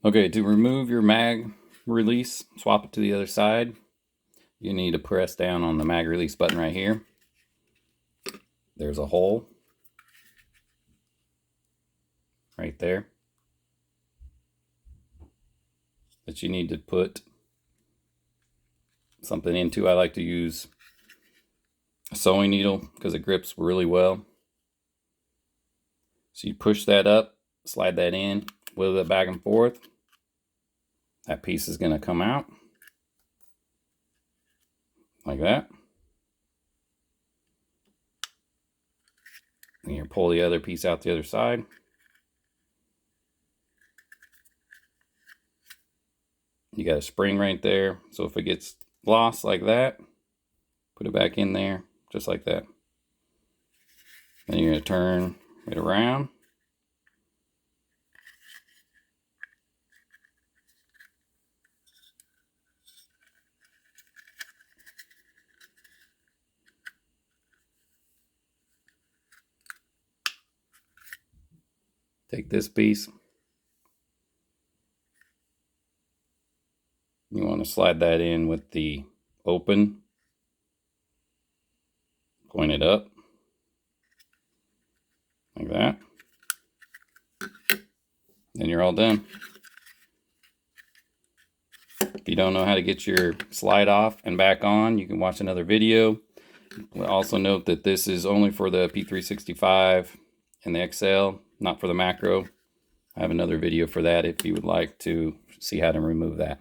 Okay, to remove your mag release, swap it to the other side. You need to press down on the mag release button right here. There's a hole right there that you need to put something into. I like to use a sewing needle because it grips really well. So you push that up, slide that in, wiggle it back and forth. That piece is going to come out like that. And you pull the other piece out the other side. You got a spring right there, so if it gets lost like that, put it back in there just like that. Then you're going to turn it around. Take this piece. You want to slide that in with the open. Point it up like that. Then you're all done. If you don't know how to get your slide off and back on, you can watch another video. We'll also note that this is only for the P365 and the XL, not for the macro. I have another video for that if you would like to see how to remove that.